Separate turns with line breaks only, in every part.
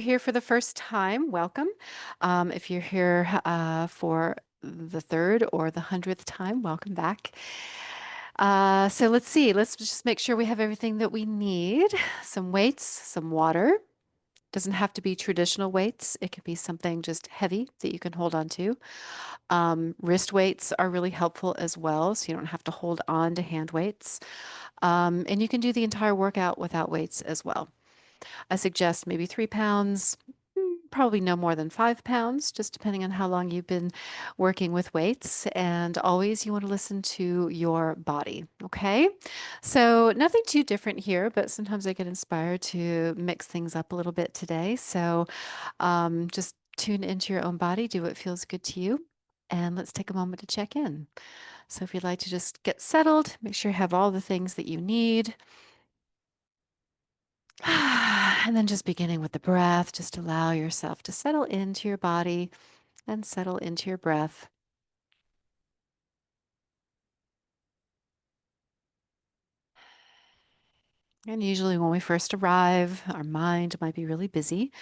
Here for the first time, welcome. If you're here for the third or the 100th time, welcome back. So let's see, let's just make sure we have everything that we need. Some weights, some water. Doesn't have to be traditional weights. It can be something just heavy that you can hold on to. Wrist weights are really helpful as well, so you don't have to hold on to hand weights. And you can do the entire workout without weights as well. I suggest maybe 3 pounds, probably no more than 5 pounds, just depending on how long you've been working with weights. And always you want to listen to your body. Okay. So nothing too different here, but sometimes I get inspired to mix things up a little bit today. So just tune into your own body, do what feels good to you. And let's take a moment to check in. So, if you'd like to just get settled, make sure you have all the things that you need. And then just beginning with the breath, just allow yourself to settle into your body and settle into your breath. And usually, when we first arrive, our mind might be really busy.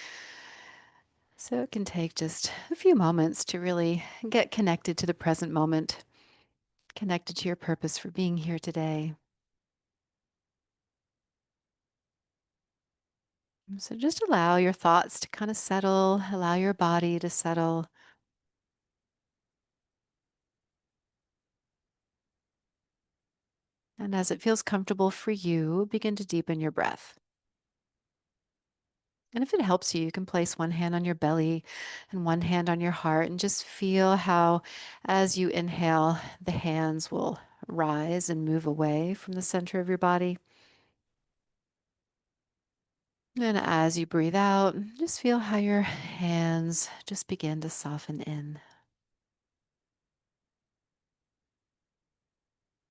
So it can take just a few moments to really get connected to the present moment, connected to your purpose for being here today. So just allow your thoughts to kind of settle, allow your body to settle. And as it feels comfortable for you, begin to deepen your breath. And if it helps you, you can place one hand on your belly and one hand on your heart and just feel how, as you inhale, the hands will rise and move away from the center of your body. And as you breathe out, just feel how your hands just begin to soften in.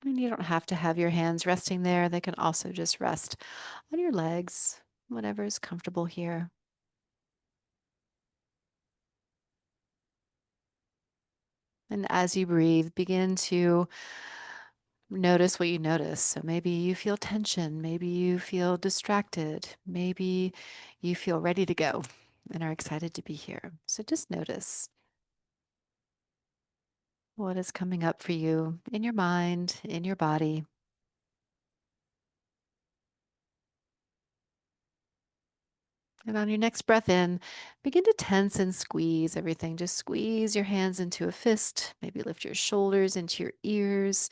And you don't have to have your hands resting there, they can also just rest on your legs, whatever is comfortable here. And as you breathe, begin to notice what you notice. So maybe you feel tension, maybe you feel distracted, maybe you feel ready to go and are excited to be here. So just notice what is coming up for you in your mind, in your body. And on your next breath in, begin to tense and squeeze everything. Just squeeze your hands into a fist, maybe lift your shoulders into your ears.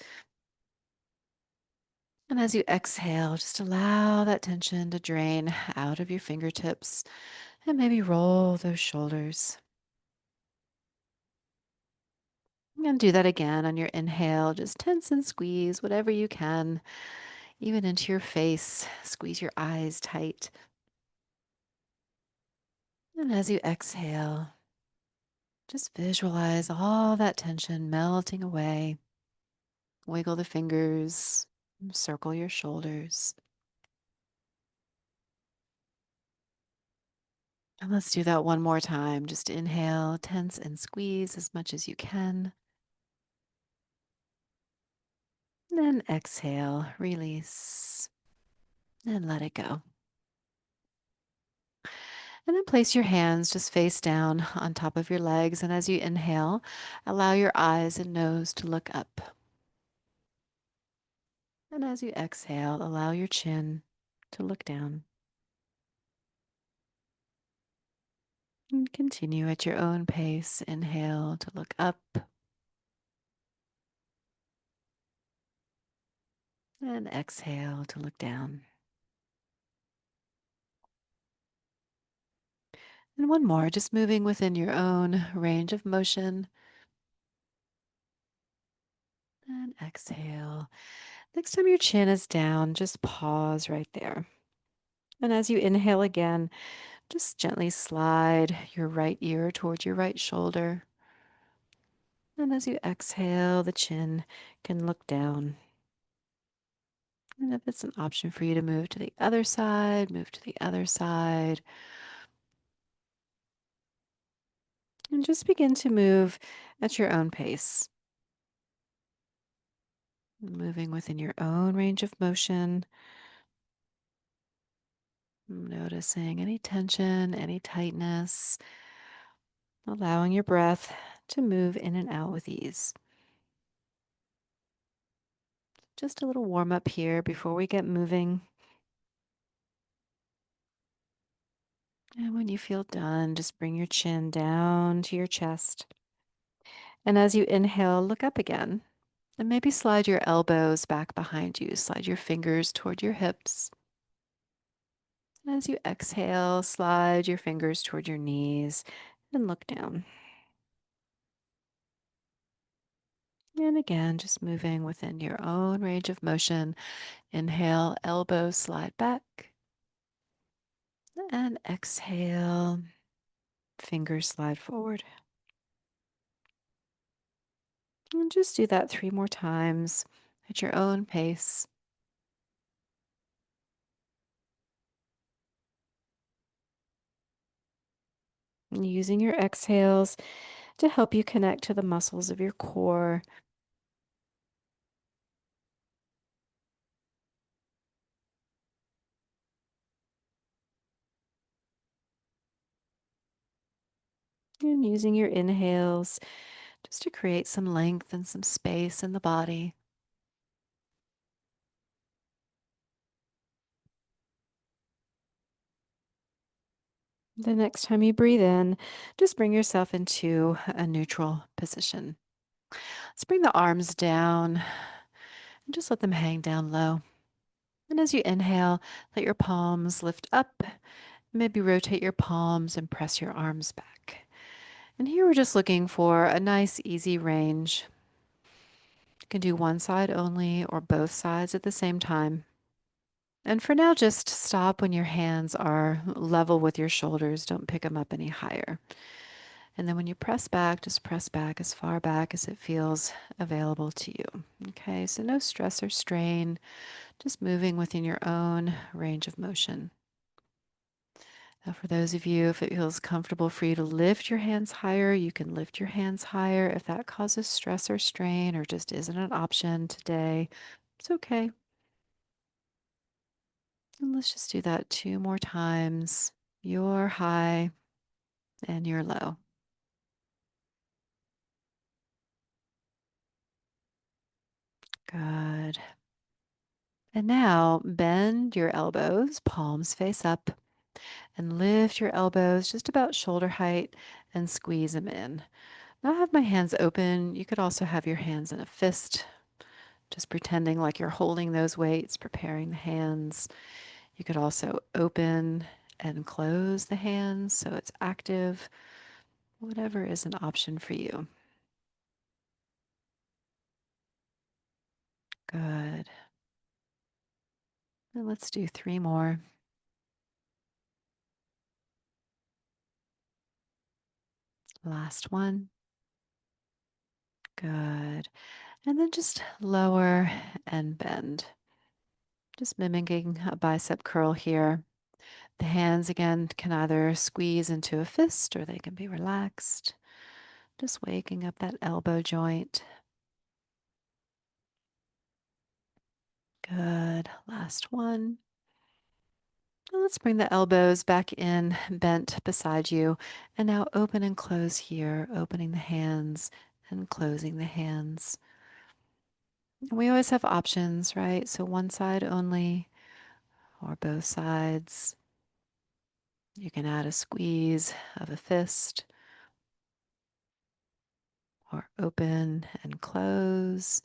And as you exhale, just allow that tension to drain out of your fingertips and maybe roll those shoulders. And do that again on your inhale. Just tense and squeeze whatever you can, even into your face. Squeeze your eyes tight. And as you exhale, just visualize all that tension melting away. Wiggle the fingers, circle your shoulders. And let's do that one more time. Just inhale, tense and squeeze as much as you can. Then exhale, release, and let it go. And then place your hands just face down on top of your legs. And as you inhale, allow your eyes and nose to look up. And as you exhale, allow your chin to look down. And continue at your own pace. Inhale to look up and exhale to look down. And one more, just moving within your own range of motion. And exhale. Next time your chin is down, just pause right there. And as you inhale again, just gently slide your right ear towards your right shoulder. And as you exhale, the chin can look down. And if it's an option for you to move to the other side, move to the other side. And just begin to move at your own pace, moving within your own range of motion. Noticing any tension, any tightness, allowing your breath to move in and out with ease. Just a little warm up here before we get moving. And when you feel done, just bring your chin down to your chest. And as you inhale, look up again. And maybe slide your elbows back behind you. Slide your fingers toward your hips. And as you exhale, slide your fingers toward your knees and look down. And again, just moving within your own range of motion. Inhale, elbows slide back. And exhale, fingers slide forward. And just do that 3 more times at your own pace. And using your exhales to help you connect to the muscles of your core. And using your inhales just to create some length and some space in the body. The next time you breathe in, just bring yourself into a neutral position. Let's bring the arms down and just let them hang down low. And as you inhale, let your palms lift up. Maybe rotate your palms and press your arms back. And here we're just looking for a nice, easy range. You can do one side only or both sides at the same time. And for now, just stop when your hands are level with your shoulders. Don't pick them up any higher. And then when you press back, just press back as far back as it feels available to you. Okay, so no stress or strain, just moving within your own range of motion. Now, for those of you, if it feels comfortable for you to lift your hands higher, you can lift your hands higher. If that causes stress or strain or just isn't an option today, it's okay. And let's just do that 2 more times. You're high and you're low. Good. And now bend your elbows, palms face up, and lift your elbows just about shoulder height and squeeze them in. Now I have my hands open. You could also have your hands in a fist, just pretending like you're holding those weights, preparing the hands. You could also open and close the hands so it's active, whatever is an option for you. Good. And let's do 3 more. Last one. Good. And then just lower and bend. Just mimicking a bicep curl here. The hands again can either squeeze into a fist or they can be relaxed. Just waking up that elbow joint. Good. Last one. And let's bring the elbows back in, bent beside you. And now open and close here, opening the hands and closing the hands. We always have options, right? So one side only or both sides. You can add a squeeze of a fist or open and close.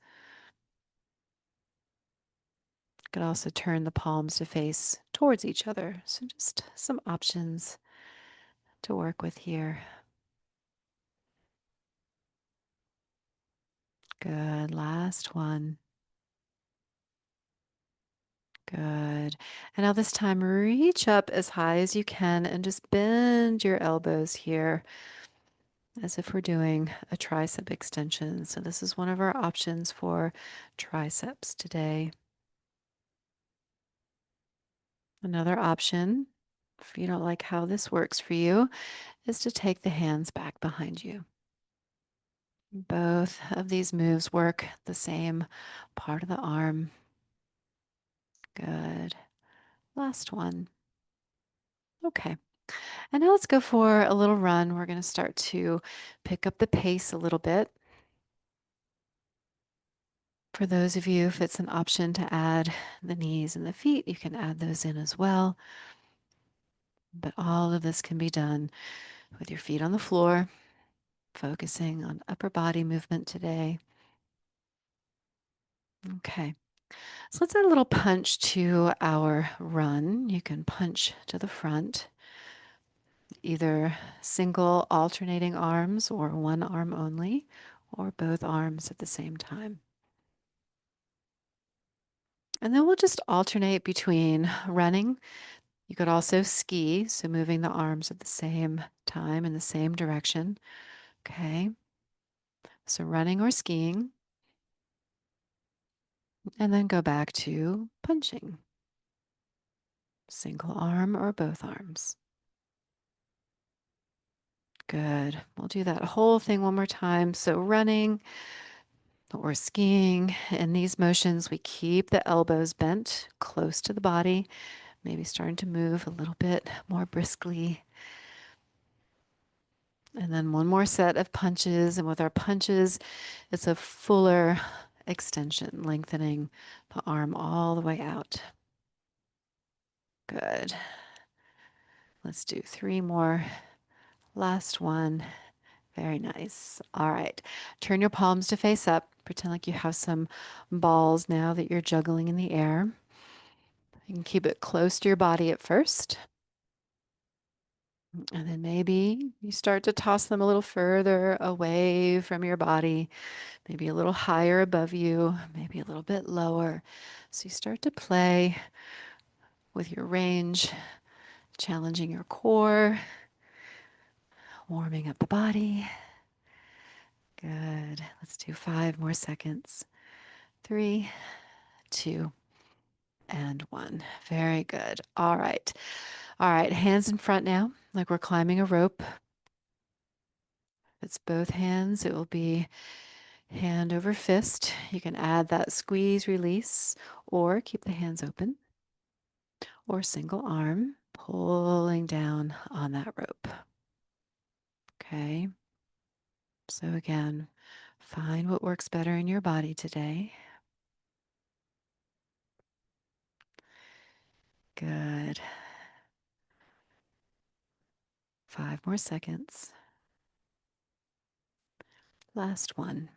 You could also turn the palms to face towards each other. So just some options to work with here. Good. Last one. Good. And now this time, reach up as high as you can and just bend your elbows here as if we're doing a tricep extension. So this is one of our options for triceps today. Another option, if you don't like how this works for you, is to take the hands back behind you. Both of these moves work the same part of the arm. Good. Last one. Okay. And now let's go for a little run. We're going to start to pick up the pace a little bit. For those of you, if it's an option to add the knees and the feet, you can add those in as well. But all of this can be done with your feet on the floor, focusing on upper body movement today. Okay. So let's add a little punch to our run. You can punch to the front, either single alternating arms or one arm only, or both arms at the same time. And then we'll just alternate between running. You could also ski, so moving the arms at the same time in the same direction. Okay, so running or skiing, and then go back to punching, single arm or both arms. Good. We'll do that whole thing one more time. So running or skiing. In these motions, we keep the elbows bent close to the body, maybe starting to move a little bit more briskly. And then one more set of punches. And with our punches, it's a fuller extension, lengthening the arm all the way out. Good. Let's do 3 more. Last one. Very nice. All right. Turn your palms to face up. Pretend like you have some balls now that you're juggling in the air. You can keep it close to your body at first. And then maybe you start to toss them a little further away from your body, maybe a little higher above you, maybe a little bit lower. So you start to play with your range, challenging your core, warming up the body. Good. Let's do 5 more seconds. 3, 2, and 1. Very good. All right. All right. Hands in front now, like we're climbing a rope. If it's both hands, it will be hand over fist. You can add that squeeze release or keep the hands open or single arm pulling down on that rope. Okay. So again, find what works better in your body today. Good. 5 more seconds. Last one.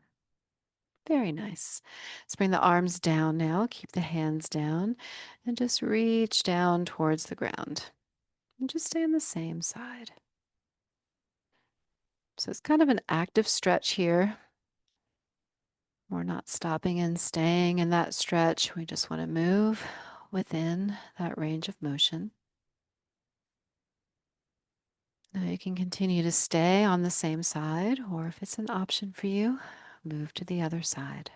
Very nice. Let's bring the arms down now. Keep the hands down and just reach down towards the ground. And just stay on the same side. So it's kind of an active stretch here. We're not stopping and staying in that stretch. We just want to move within that range of motion. Now you can continue to stay on the same side, or if it's an option for you, move to the other side.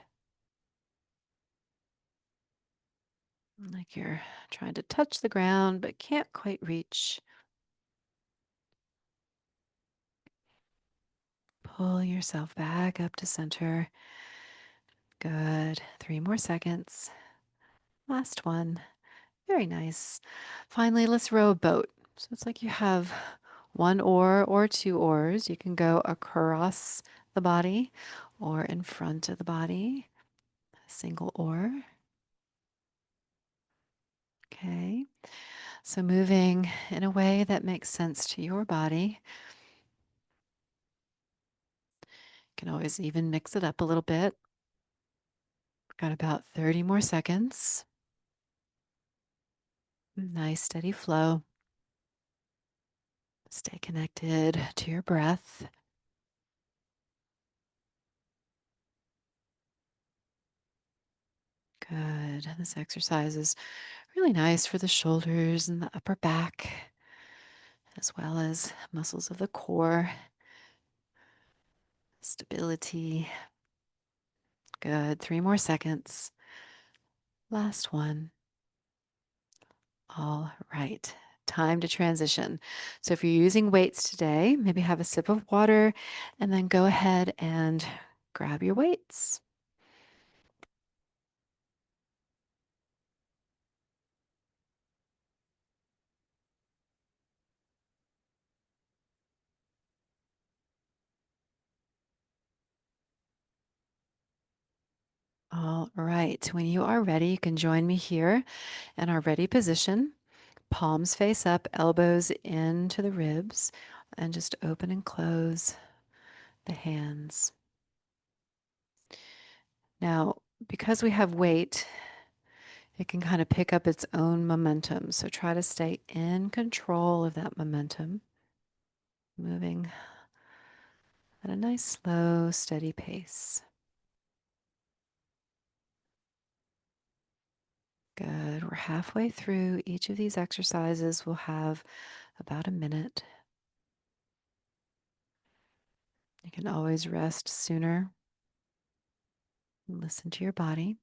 Like you're trying to touch the ground but can't quite reach. Pull yourself back up to center. Good. 3 more seconds. Last one. Very nice. Finally, let's row a boat. So it's like you have one oar or 2 oars. You can go across the body or in front of the body. A single oar. Okay. So moving in a way that makes sense to your body. You can always even mix it up a little bit. Got about 30 more seconds. Nice steady flow. Stay connected to your breath. Good. This exercise is really nice for the shoulders and the upper back, as well as muscles of the core, stability. Good. 3 more seconds. Last one. All right. Time to transition. So if you're using weights today, maybe have a sip of water and then go ahead and grab your weights. All right. When you are ready, you can join me here in our ready position. Palms face up, elbows into the ribs, and just open and close the hands. Now, because we have weight, it can kind of pick up its own momentum. So try to stay in control of that momentum, moving at a nice, slow, steady pace. Good. We're halfway through. Each of these exercises will have about a minute. You can always rest sooner. Listen to your body.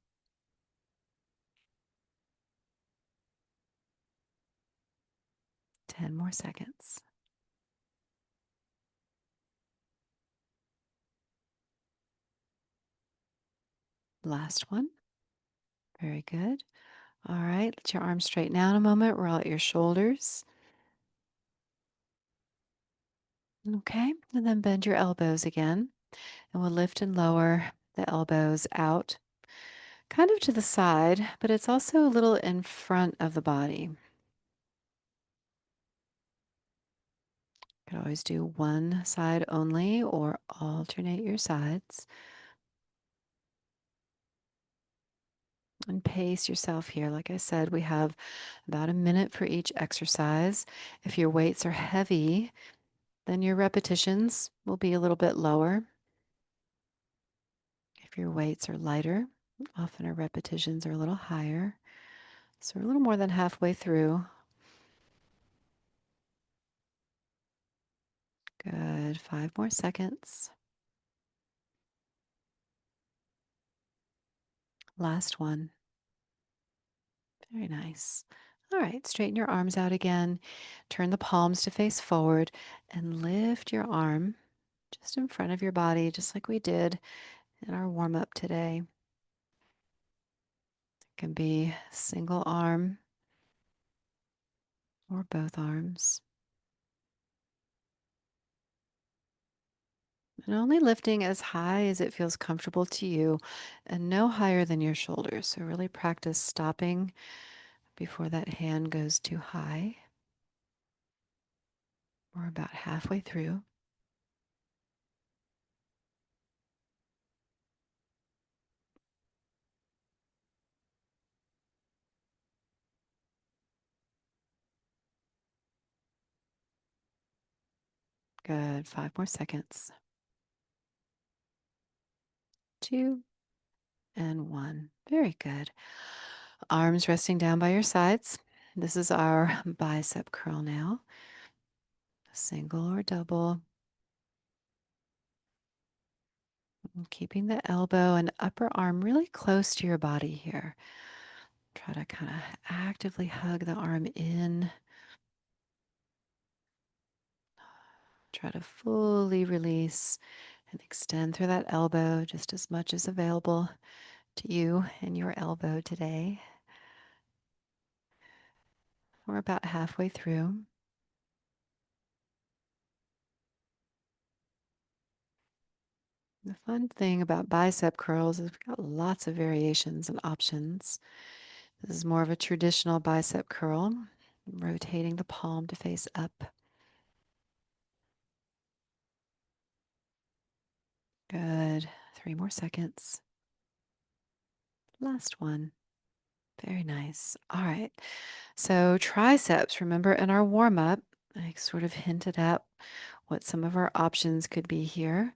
10 more seconds. Last one. Very good. All right, let your arms straighten out a moment. Roll out your shoulders. Okay, and then bend your elbows again. And we'll lift and lower the elbows out, kind of to the side, but it's also a little in front of the body. You could always do one side only or alternate your sides. And pace yourself here. Like I said, we have about a minute for each exercise. If your weights are heavy, then your repetitions will be a little bit lower. If your weights are lighter, often our repetitions are a little higher. So we're a little more than halfway through. Good. 5 more seconds. Last one. Very nice. All right, straighten your arms out again. Turn the palms to face forward and lift your arm just in front of your body, just like we did in our warm up today. It can be single arm or both arms. And only lifting as high as it feels comfortable to you and no higher than your shoulders. So really practice stopping before that hand goes too high. We're about halfway through. Good. 5 more seconds. 2 and 1. Very good. Arms resting down by your sides. This is our bicep curl now. Single or double. And keeping the elbow and upper arm really close to your body here. Try to kind of actively hug the arm in. Try to fully release and extend through that elbow just as much as available to you and your elbow today. We're about halfway through. The fun thing about bicep curls is we've got lots of variations and options. This is more of a traditional bicep curl, rotating the palm to face up. Good. 3 more seconds. Last one. Very nice. All right. So, triceps, remember in our warm up, I sort of hinted at what some of our options could be here.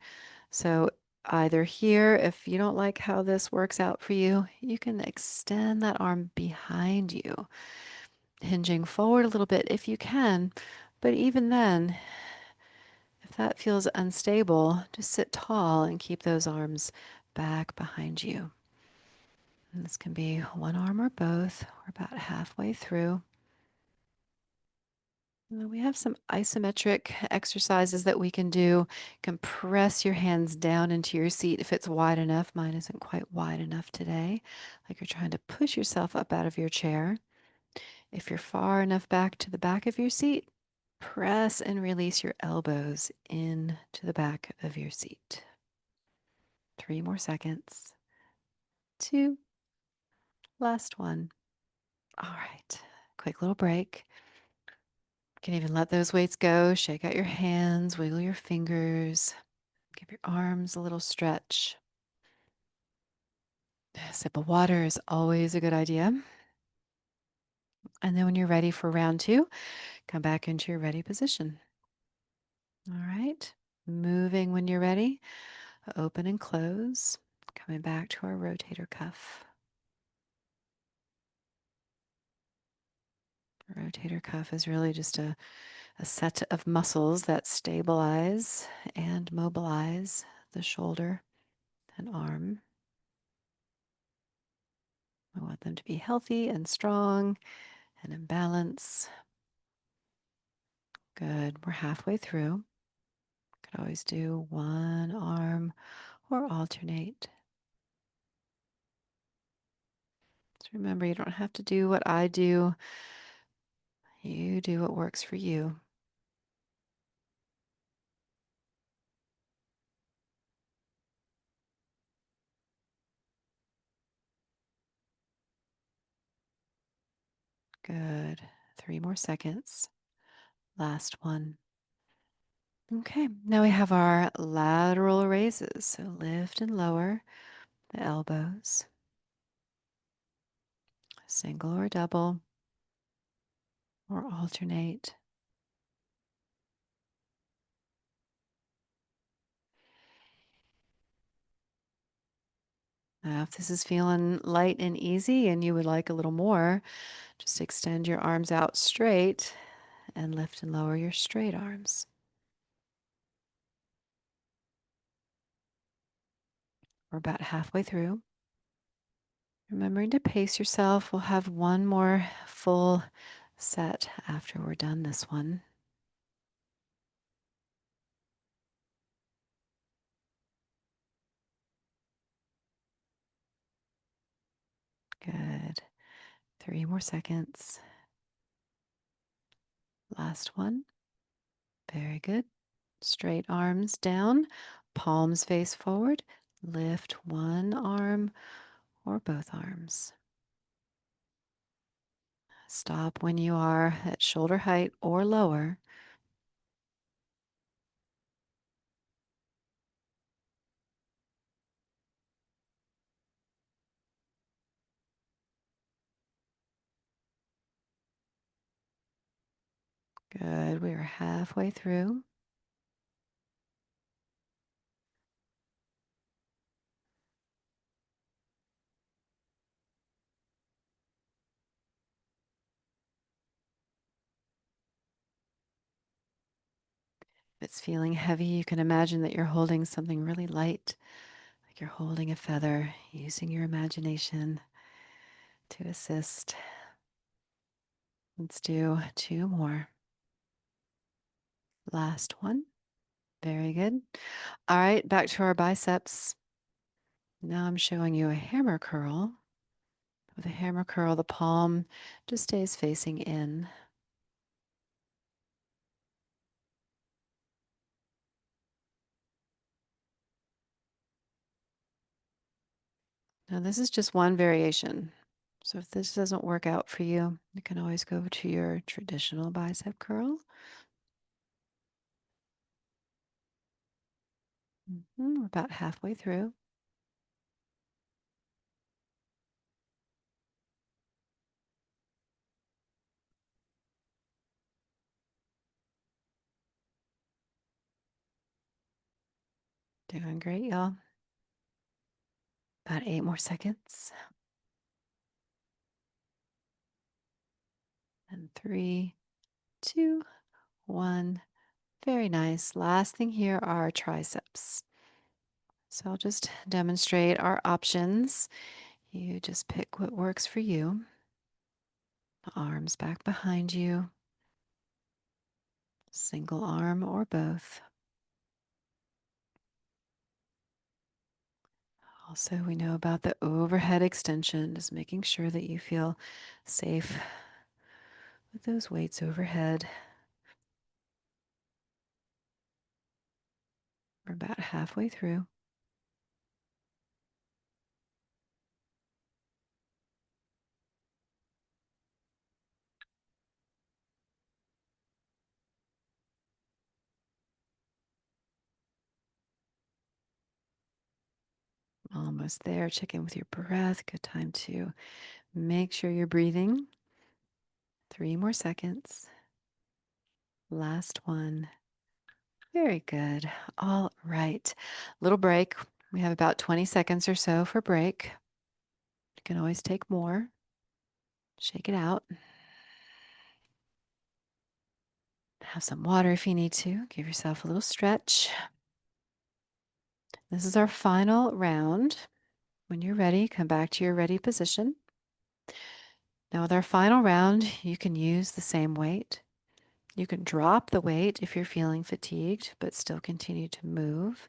So, either here, if you don't like how this works out for you, you can extend that arm behind you, hinging forward a little bit if you can. But even then, if that feels unstable, just sit tall and keep those arms back behind you. And this can be one arm or both. We're about halfway through. We have some isometric exercises that we can do. You can press your hands down into your seat if it's wide enough. Mine isn't quite wide enough today. Like you're trying to push yourself up out of your chair. If you're far enough back to the back of your seat, press and release your elbows into the back of your seat. 3 more seconds. two, last one. All right. Quick little break. You can even let those weights go. Shake out your hands, wiggle your fingers, give your arms a little stretch. A sip of water is always a good idea. And then when you're ready for round two, come back into your ready position. All right. Moving when you're ready. Open and close. Coming back to our rotator cuff. Rotator cuff is really just a set of muscles that stabilize and mobilize the shoulder and arm. I want them to be healthy and strong and in balance. Good. We're halfway through. Could always do one arm or alternate. Just remember, you don't have to do what I do. You do what works for you. Good. 3 more seconds. Last one. Okay, now we have our lateral raises. So lift and lower the elbows, single or double, or alternate. Now, if this is feeling light and easy and you would like a little more, just extend your arms out straight and lift and lower your straight arms. We're about halfway through. Remembering to pace yourself. We'll have one more full set after we're done this one. Good. 3 more seconds. Last one. Very good. Straight arms down, palms face forward. Lift one arm or both arms. Stop when you are at shoulder height or lower. Good. We are halfway through. If it's feeling heavy, you can imagine that you're holding something really light, like you're holding a feather, using your imagination to assist. Let's do two more. Last one. Very good. All right, back to our biceps. Now I'm showing you a hammer curl. With a hammer curl, the palm just stays facing in. Now, this is just one variation. So if this doesn't work out for you, you can always go to your traditional bicep curl. We're about halfway through. Doing great, y'all. About 8 more seconds. And 3, 2, 1. Very nice. Last thing here are our triceps. So I'll just demonstrate our options. You just pick what works for you. Arms back behind you, single arm or both. Also, we know about the overhead extension, just making sure that you feel safe with those weights overhead. We're about halfway through. Almost there. Check in with your breath. Good time to make sure you're breathing. 3 more seconds. Last one. Very good. All right. Little break. We have about 20 seconds or so for break. You can always take more. Shake it out. Have some water if you need to. Give yourself a little stretch. This is our final round. When you're ready, come back to your ready position. Now, with our final round, you can use the same weight. You can drop the weight if you're feeling fatigued, but still continue to move.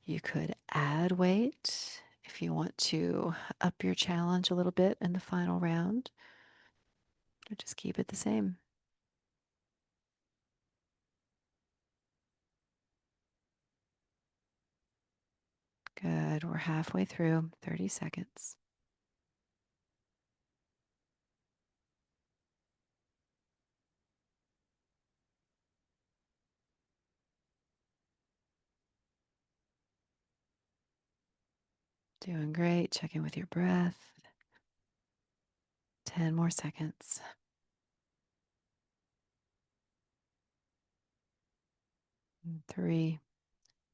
You could add weight if you want to up your challenge a little bit in the final round, or just keep it the same. Good. We're halfway through, 30 seconds. Doing great. Check in with your breath. 10 more seconds. 3,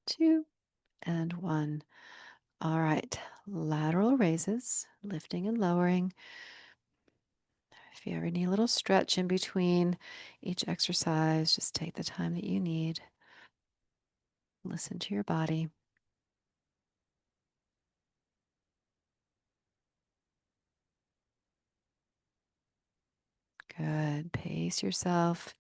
2, and 1. All right. Lateral raises, lifting and lowering. If you ever need a little stretch in between each exercise, just take the time that you need. Listen to your body. Good. Pace yourself.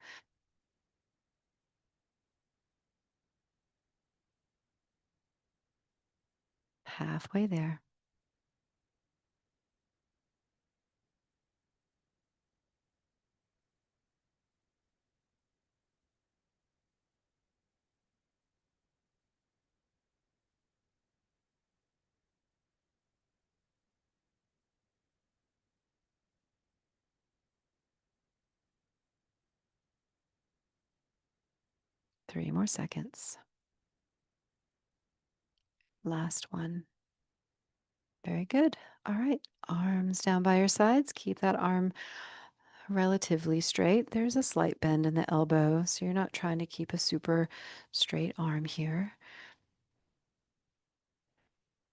Halfway there. Three more seconds. Last one. Very good. All right. Arms down by your sides. Keep that arm relatively straight. There's a slight bend in the elbow, so you're not trying to keep a super straight arm here.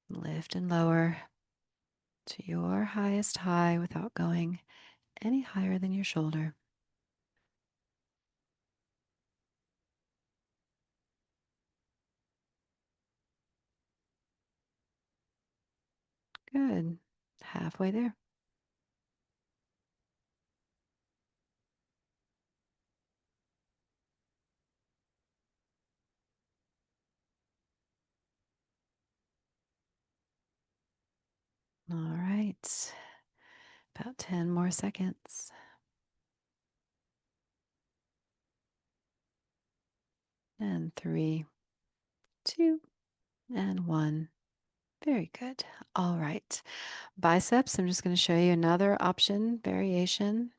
Lift and lower to your highest high without going any higher than your shoulder. Good. Halfway there. All right. About 10 more seconds. And 3, 2, and 1. Very good. All right. Biceps, I'm just going to show you another option, variation.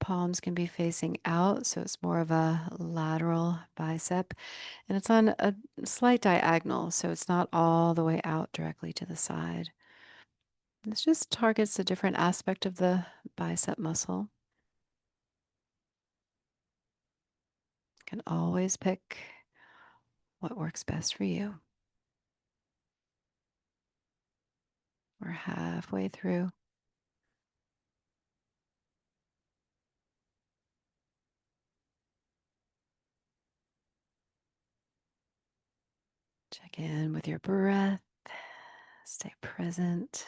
Palms can be facing out, so it's more of a lateral bicep. And it's on a slight diagonal, so it's not all the way out directly to the side. This just targets a different aspect of the bicep muscle. You can always pick what works best for you. We're halfway through. Check in with your breath. Stay present.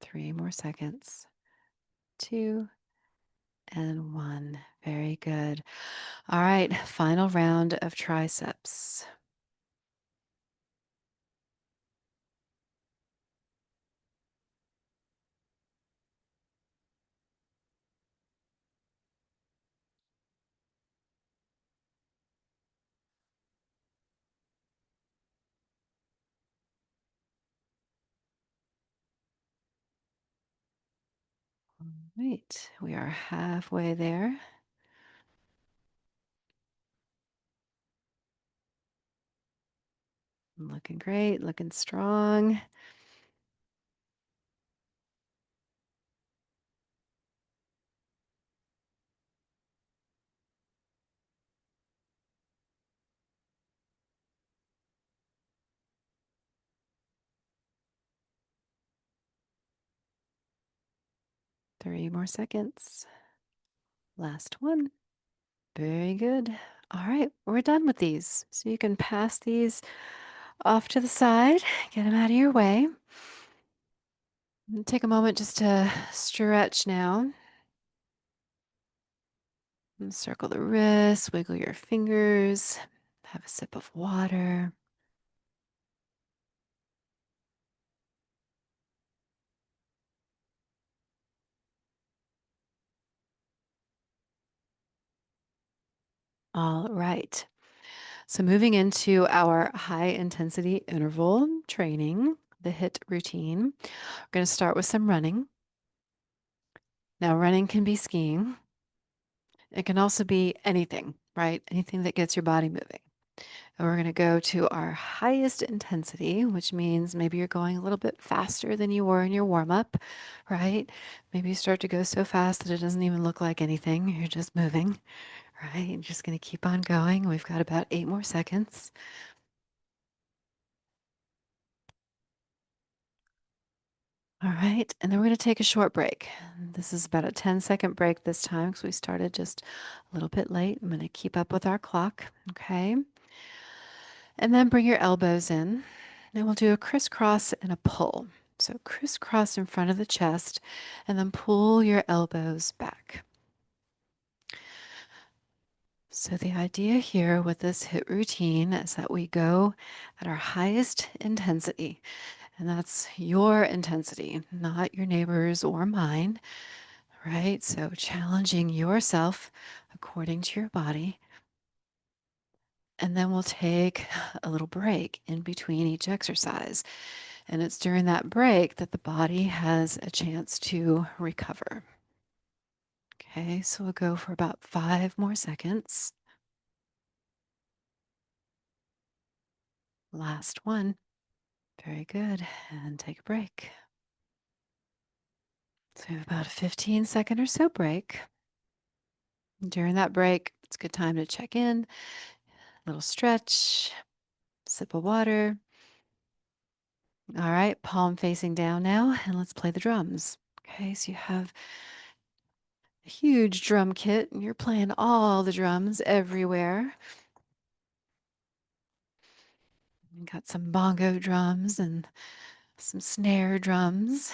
Three more seconds. 2, and 1. Very good. All right, final round of triceps. Right, we are halfway there. Looking great, looking strong. 3 more seconds. Last one. Very good. All right, we're done with these. So you can pass these off to the side, get them out of your way. And take a moment just to stretch now. And circle the wrists, wiggle your fingers, have a sip of water. All right. So moving into our high intensity interval training, the HIIT routine, we're going to start with some running. Now, running can be skiing. It can also be anything, right? Anything that gets your body moving. And we're going to go to our highest intensity, which means maybe you're going a little bit faster than you were in your warm up, right? Maybe you start to go so fast that it doesn't even look like anything. You're just moving, right? You're just going to keep on going. We've got about 8 more seconds. All right. And then we're going to take a short break. This is about a 10-second break this time because we started just a little bit late. I'm going to keep up with our clock. Okay. And then bring your elbows in. And we'll do a crisscross and a pull. So crisscross in front of the chest and then pull your elbows back. So the idea here with this HIIT routine is that we go at our highest intensity, and that's your intensity, not your neighbor's or mine, right? So challenging yourself according to your body. And then we'll take a little break in between each exercise. And it's during that break that the body has a chance to recover. Okay, so we'll go for about 5 more seconds. Last one. Very good. And take a break. So we have about a 15-second or so break. During that break, it's a good time to check in, little stretch, sip of water. All right, palm facing down now, and let's play the drums. Okay, so you have a huge drum kit, and you're playing all the drums everywhere. You got some bongo drums and some snare drums,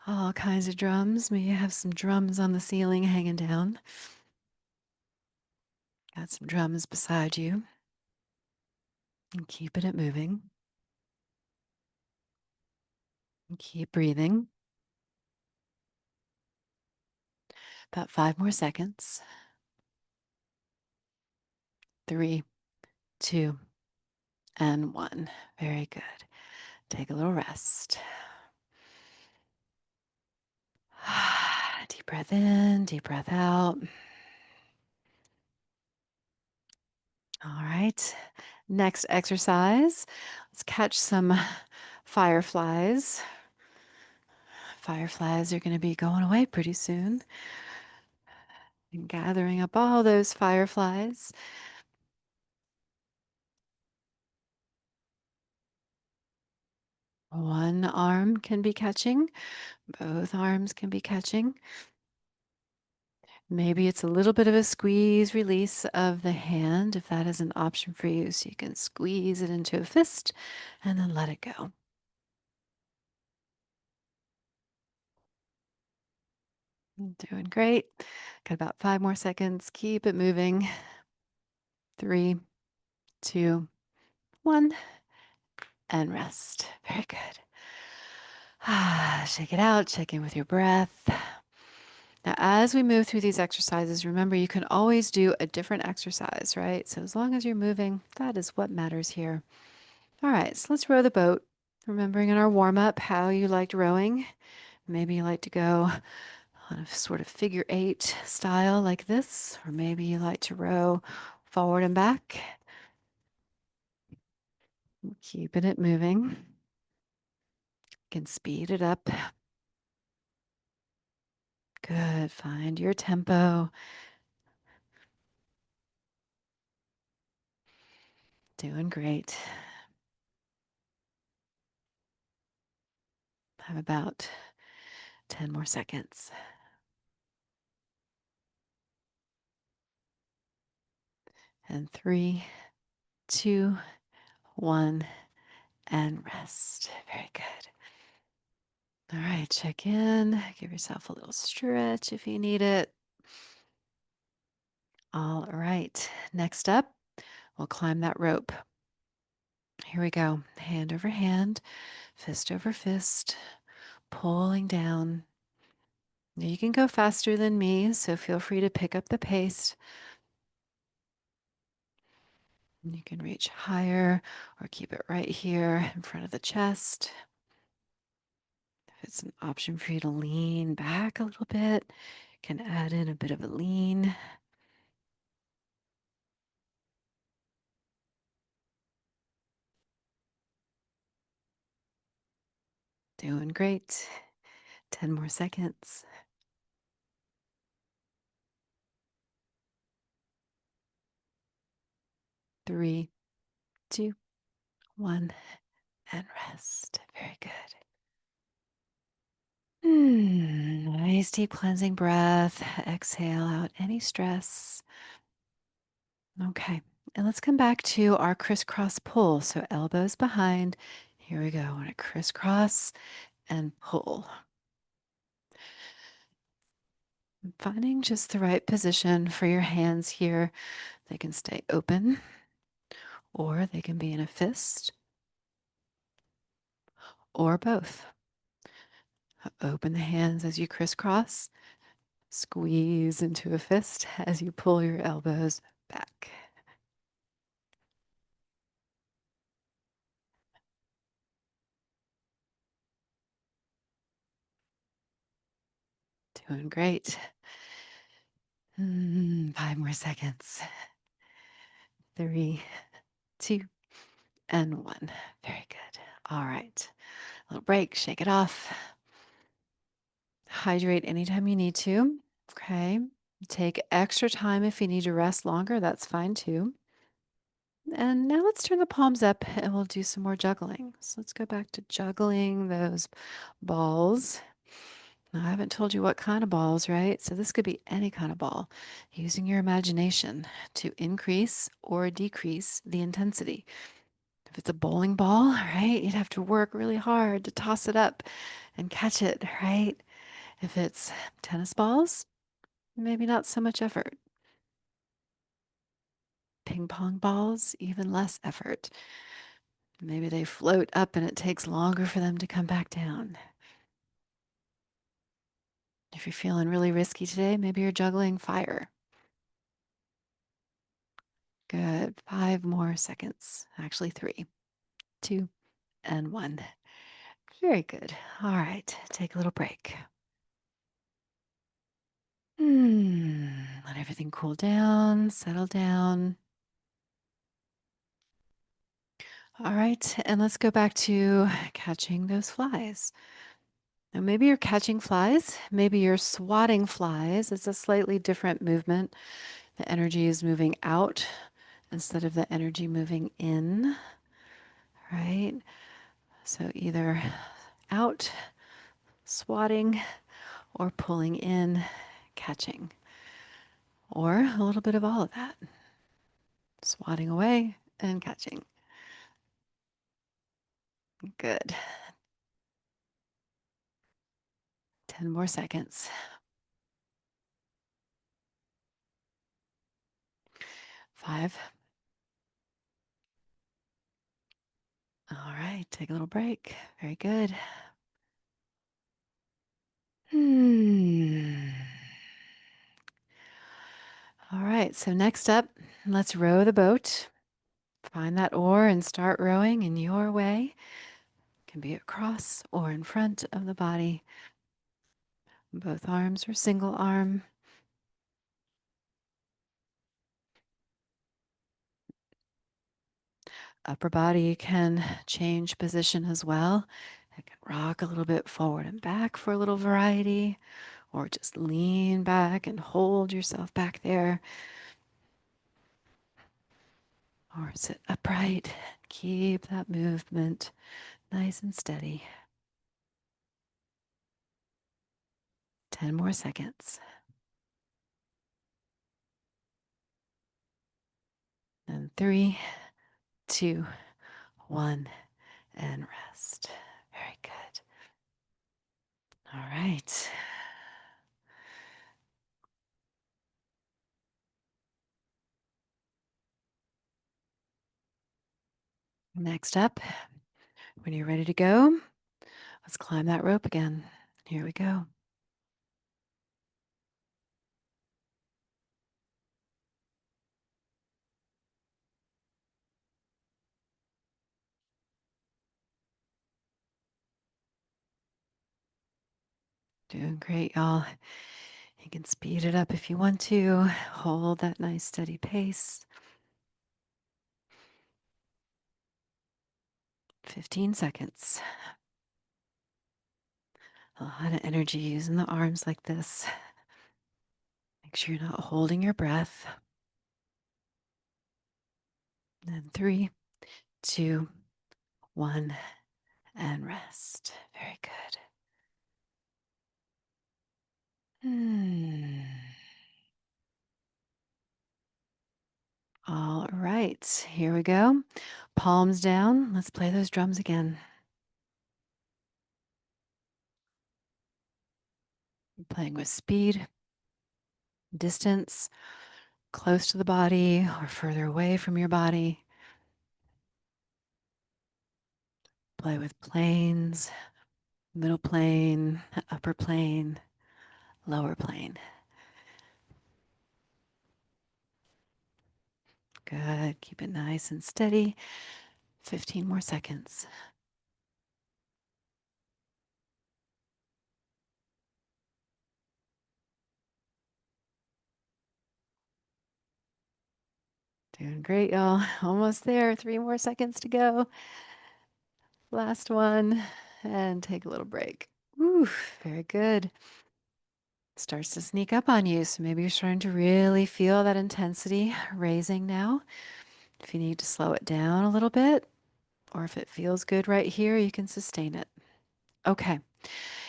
all kinds of drums. Maybe you have some drums on the ceiling hanging down. Got some drums beside you. And keeping it moving. And keep breathing. About 5 more seconds. 3, 2, and 1. Very good. Take a little rest. Deep breath in, deep breath out. All right. Next exercise. Let's catch some fireflies. Fireflies are going to be going away pretty soon. And gathering up all those fireflies. One arm can be catching, both arms can be catching. Maybe it's a little bit of a squeeze release of the hand if that is an option for you. So you can squeeze it into a fist and then let it go. Doing great. Got about 5 more seconds. Keep it moving. 3, 2, 1, and rest. Very good. Shake it out. Check in with your breath. Now, as we move through these exercises, remember you can always do a different exercise, right? So as long as you're moving, that is what matters here. All right, so let's row the boat. Remembering in our warm up how you liked rowing. Maybe you like to go on a sort of figure eight style like this, or maybe you like to row forward and back. Keeping it moving. You can speed it up. Good. Find your tempo. Doing great. Have about 10 more seconds. And 3, 2, 1, and rest. Very good. All right, check in. Give yourself a little stretch if you need it. All right, next up, we'll climb that rope. Here we go. Hand over hand, fist over fist, pulling down. Now you can go faster than me, so feel free to pick up the pace. You can reach higher or keep it right here in front of the chest. If it's an option for you to lean back a little bit, you can add in a bit of a lean. Doing great. 10 more seconds. 3, 2, 1, and rest. Very good. Nice deep cleansing breath. Exhale out any stress. Okay. And let's come back to our crisscross pull. So elbows behind. Here we go. I want to crisscross and pull. Finding just the right position for your hands here. They can stay open or they can be in a fist or both. Open the hands as you crisscross. Squeeze into a fist as you pull your elbows back. Doing great. 5 more seconds. 3, 2, and 1. Very good. All right. Little break. Shake it off. Hydrate anytime you need to. Okay. Take extra time if you need to rest longer. That's fine too. And now let's turn the palms up and we'll do some more juggling. So let's go back to juggling those balls. Now, I haven't told you what kind of balls, right? So this could be any kind of ball, using your imagination to increase or decrease the intensity. If it's a bowling ball, right, you'd have to work really hard to toss it up and catch it, right? If it's tennis balls, maybe not so much effort. Ping pong balls, even less effort. Maybe they float up and it takes longer for them to come back down. If you're feeling really risky today, maybe you're juggling fire. Good. 5 more seconds. Actually, 3, 2, and 1. Very good. All right. Take a little break. Let everything cool down, settle down. All right. And let's go back to catching those flies. Now, maybe you're catching flies, maybe you're swatting flies. It's a slightly different movement. The energy is moving out instead of the energy moving in, right? So either out, swatting, or pulling in, catching, or a little bit of all of that. Swatting away and catching. Good. 10 more seconds. 5. All right, take a little break. Very good. Hmm. All right, so next up, let's row the boat. Find that oar and start rowing in your way. It can be across or in front of the body. both arms or single arm. Upper body can change position as well. It can rock a little bit forward and back for a little variety, or just lean back and hold yourself back there, or sit upright. Keep that movement nice and steady. 10 more seconds. And 3, 2, 1, and rest. Very good. All right. Next up, when you're ready to go, let's climb that rope again. Here we go. Doing great, y'all. You can speed it up if you want to. Hold that nice steady pace. 15 seconds. A lot of energy using the arms like this. Make sure you're not holding your breath. And 3, 2, 1, and rest. Very good. Hmm. All right, here we go. Palms down. Let's play those drums again. Playing with speed, distance, close to the body or further away from your body. Play with planes, middle plane, upper plane, lower plane. Good. Keep it nice and steady. 15 more seconds. Doing great, y'all. Almost there. 3 more seconds to go. Last one. And take a little break. Woo, very good. Starts to sneak up on you. So maybe you're starting to really feel that intensity raising now. If you need to slow it down a little bit, or if it feels good right here, you can sustain it. Okay,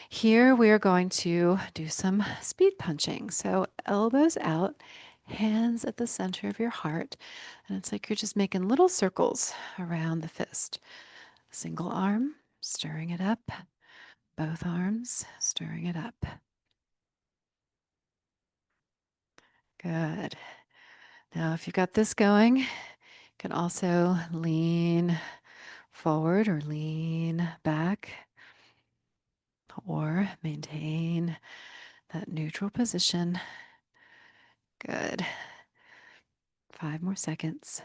here we are going to do some speed punching. So elbows out, hands at the center of your heart, and it's like you're just making little circles around the fist. Single arm, stirring it up. Both arms, stirring it up. Good. Now, if you've got this going, you can also lean forward or lean back or maintain that neutral position. Good. 5 more seconds.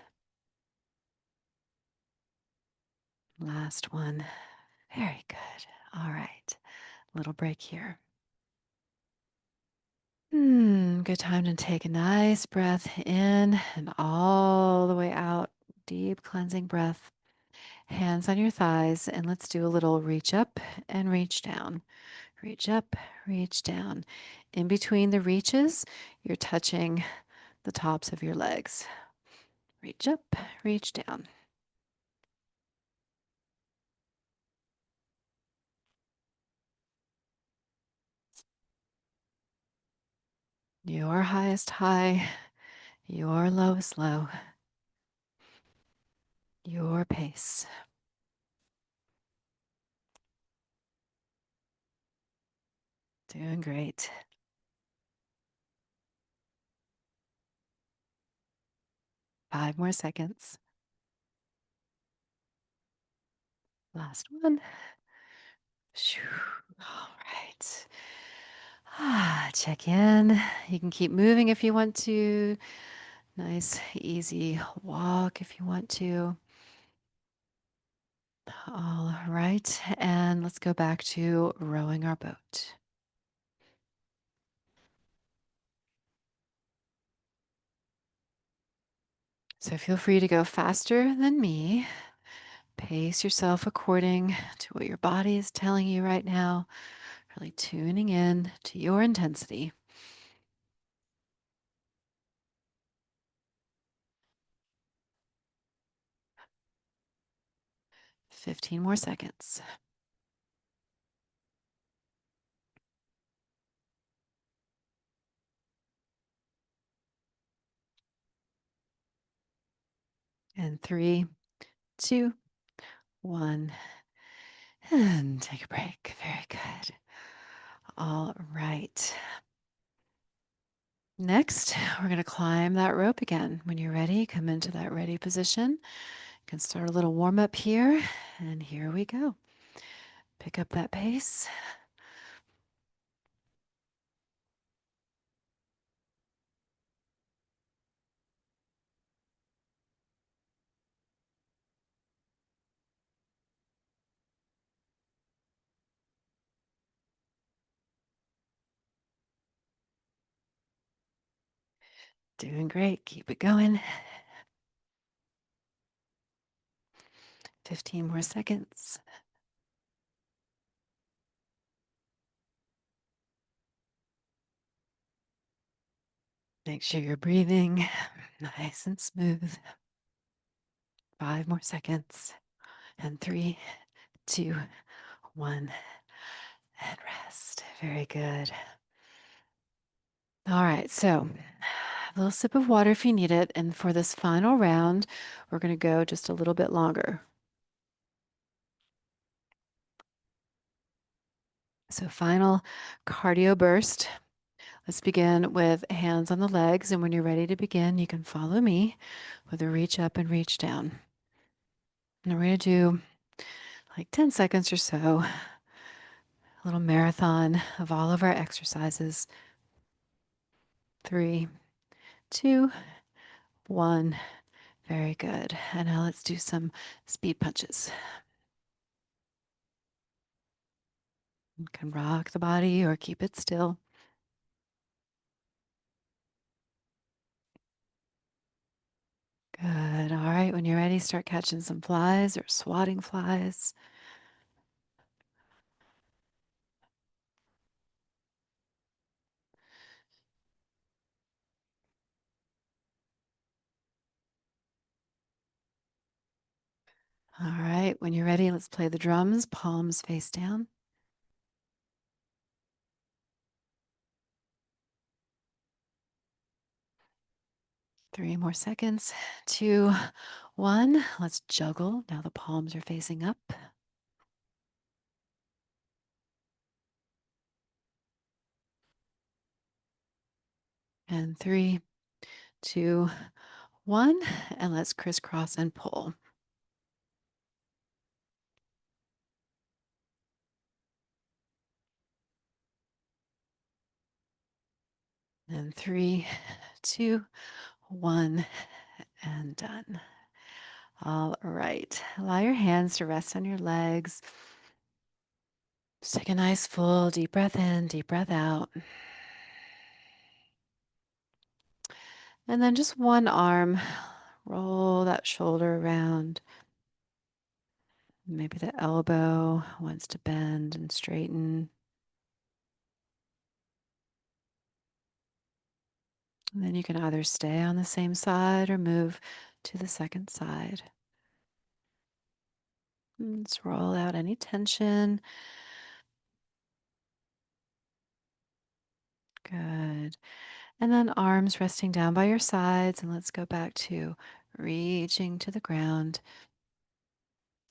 Last one. Very good. All right. Little break here. Good time to take a nice breath in and all the way out. Deep cleansing breath. Hands on your thighs, and let's do a little reach up and reach down. Reach up, reach down. In between the reaches, you're touching the tops of your legs. Reach up, reach down. Your highest high, your lowest low, your pace. Doing great. 5 more seconds. Last one. Phew. All right. Check in. You can keep moving if you want to. Nice, easy walk if you want to. All right. And let's go back to rowing our boat. So feel free to go faster than me. Pace yourself according to what your body is telling you right now, really tuning in to your intensity. 15 more seconds. And 3, 2, 1. And take a break. Very good. All right. Next, we're going to climb that rope again. When you're ready, come into that ready position. You can start a little warm up here. And here we go. Pick up that pace. Doing great. Keep it going. 15 more seconds. Make sure you're breathing nice and smooth. 5 more seconds. And 3, 2, 1. And rest. Very good. All right. So, a little sip of water if you need it. And for this final round, we're going to go just a little bit longer. So, final cardio burst. Let's begin with hands on the legs. And when you're ready to begin, you can follow me with a reach up and reach down. And we're going to do like 10 seconds or so, a little marathon of all of our exercises. 3, 2, 1. Very good. And now let's do some speed punches. You can rock the body or keep it still. Good. All right. When you're ready, start catching some flies or swatting flies. All right. When you're ready, let's play the drums, palms face down. 3 more seconds. 2, 1. Let's juggle. Now the palms are facing up. And 3, 2, 1. And let's crisscross and pull. And 3, 2, 1. And done. All right. Allow your hands to rest on your legs. Just take a nice full deep breath in, deep breath out. And then just one arm, roll that shoulder around. Maybe the elbow wants to bend and straighten. And then you can either stay on the same side or move to the second side. And let's roll out any tension. Good. And then arms resting down by your sides. And let's go back to reaching to the ground.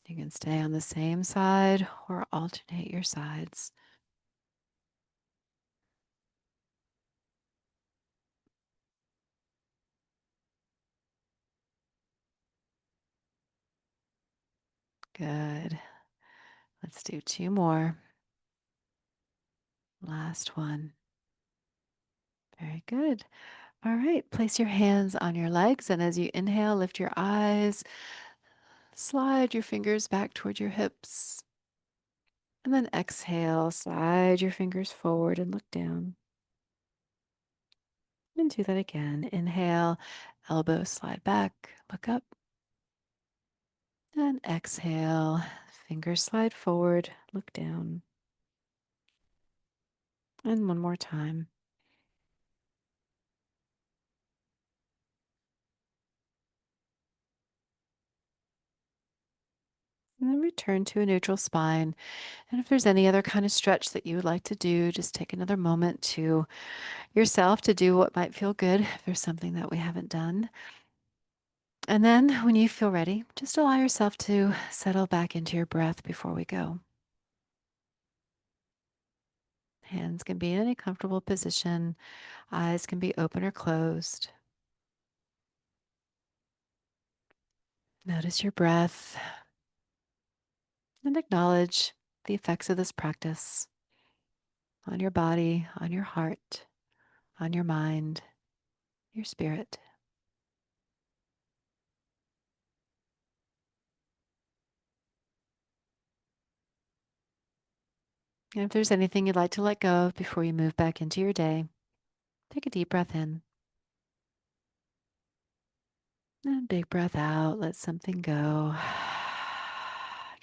You can stay on the same side or alternate your sides. Good. Let's do 2 more. Last one. Very good. All right. Place your hands on your legs. And as you inhale, lift your eyes. Slide your fingers back toward your hips. And then exhale, slide your fingers forward and look down. And do that again. Inhale, elbows slide back, look up. And exhale, fingers slide forward, look down. And one more time. And then return to a neutral spine. And if there's any other kind of stretch that you would like to do, just take another moment to yourself to do what might feel good if there's something that we haven't done. And then when you feel ready, just allow yourself to settle back into your breath before we go. Hands can be in any comfortable position, eyes can be open or closed. Notice your breath and acknowledge the effects of this practice on your body, on your heart, on your mind, your spirit. And if there's anything you'd like to let go of before you move back into your day, take a deep breath in and big breath out. Let something go.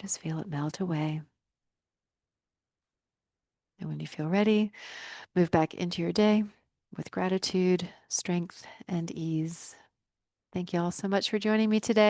Just feel it melt away. And when you feel ready, move back into your day with gratitude, strength, and ease. Thank you all so much for joining me today.